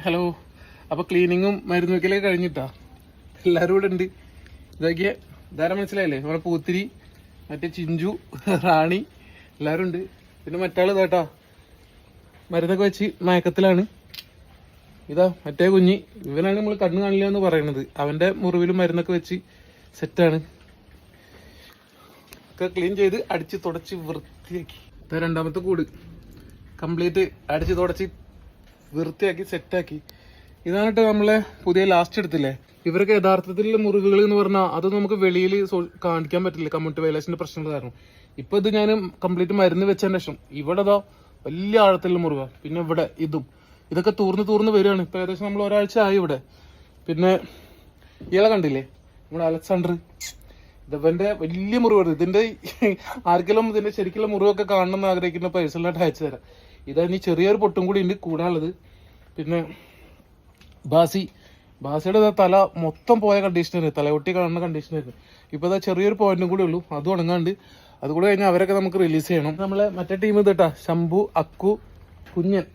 Hello. അപ്പോൾ ക്ലീനിങ്ങും മരുന്ന് വയ്ക്കലൊക്കെ കഴിഞ്ഞിട്ടാ എല്ലാവരും ഇവിടെ ഉണ്ട്. ഇതൊക്കെ ധാരാളം മനസ്സിലായില്ലേ? നമ്മുടെ പൂത്തിരി, മറ്റേ ചിഞ്ചു, റാണി എല്ലാവരും ഉണ്ട്. പിന്നെ മറ്റാൾ ഇതാട്ടാ മരുന്നൊക്കെ വെച്ച് മയക്കത്തിലാണ്. ഇതാ മറ്റേ കുഞ്ഞി, ഇവനാണ് നമ്മൾ കണ്ണ് കാണില്ല എന്ന് പറയുന്നത്. അവൻ്റെ മുറിവിലും മരുന്നൊക്കെ വെച്ച് സെറ്റാണ്. ഒക്കെ ക്ലീൻ ചെയ്ത് അടിച്ച് തുടച്ച് വൃത്തിയാക്കി. രണ്ടാമത്തെ കൂട് കംപ്ലീറ്റ് അടിച്ച് തുടച്ച് വൃത്തിയാക്കി സെറ്റാക്കി. ഇതാണ് കേട്ടോ നമ്മളെ പുതിയ ലാസ്റ്റ് എടുത്തില്ലേ. ഇവരൊക്കെ യഥാർത്ഥത്തിലുള്ള മുറിവുകൾ എന്ന് പറഞ്ഞാൽ അത് നമുക്ക് വെളിയിൽ കാണിക്കാൻ പറ്റില്ല, കമ്മ്യൂണിറ്റി വയലേഷൻ്റെ പ്രശ്നങ്ങൾ കാരണം. ഇപ്പൊ ഇത് ഞാൻ കംപ്ലീറ്റ് മരുന്ന് വെച്ചതിന് ശേഷം ഇവിടെ അതാ വലിയ ആഴത്തിലുള്ള മുറിവാണ്. പിന്നെ ഇവിടെ ഇതൊക്കെ തൂർന്ന് വരികയാണ്. ഇപ്പൊ ഏകദേശം നമ്മൾ ഒരാഴ്ച ആയി ഇവിടെ. പിന്നെ ഇയാളെ കണ്ടില്ലേ, നമ്മുടെ അലക്സാണ്ടർ, ഇതവന്റെ വലിയ മുറിവാണ്. ഇതിന്റെ ആർക്കെങ്കിലും ഇതിന്റെ ശരിക്കുള്ള മുറിവൊക്കെ കാണണം എന്ന് ആഗ്രഹിക്കുന്ന പേഴ്സണലായിട്ട് അയച്ചു തരാം. ഇതാ ഇനി ചെറിയൊരു പൊട്ടും കൂടി ഉണ്ട് കൂടാനുള്ളത്. പിന്നെ ബാസിയുടെ തല മൊത്തം പോയ കണ്ടീഷനായിരുന്നു, തലയൊട്ടി കാണുന്ന കണ്ടീഷനായിരുന്നു. ഇപ്പോൾ ഇതാ ചെറിയൊരു പോയിന്റും കൂടി ഉള്ളൂ, അത് ഉണങ്ങാണ്ട്. അതുകൂടെ കഴിഞ്ഞാൽ അവരൊക്കെ നമുക്ക് റിലീസ് ചെയ്യണം. നമ്മളെ മറ്റേ ടീം ഇതാ ശംഭു, അക്കു, കുഞ്ഞൻ.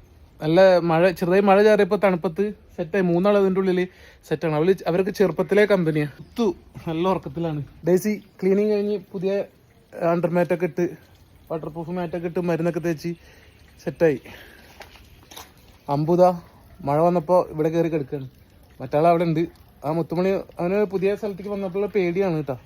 നല്ല ചെറുതായി മഴ ചാറിയപ്പോൾ തണുപ്പത്ത് സെറ്റായി. മൂന്നാൾ അതിൻ്റെ ഉള്ളിൽ സെറ്റാണ്. അവർക്ക് ചെറുപ്പത്തിലെ കമ്പനിയാണ്. നല്ല ഉറക്കത്തിലാണ്. ഡേസി ക്ലീനിങ് കഴിഞ്ഞ് പുതിയ അണ്ടർ മാറ്റൊക്കെ ഇട്ട്, വാട്ടർ പ്രൂഫ് മാറ്റൊക്കെ ഇട്ട് മരുന്നൊക്കെ തേച്ച് സെറ്റായി. അമ്പുത മഴ വന്നപ്പോൾ ഇവിടെ കയറി കിടക്കുകയാണ്. മറ്റാൾ അവിടെ ഉണ്ട്. ആ മുത്തുമണി അവന് പുതിയ സ്ഥലത്തേക്ക് വന്നപ്പോൾ പേടിയാണ് കേട്ടോ.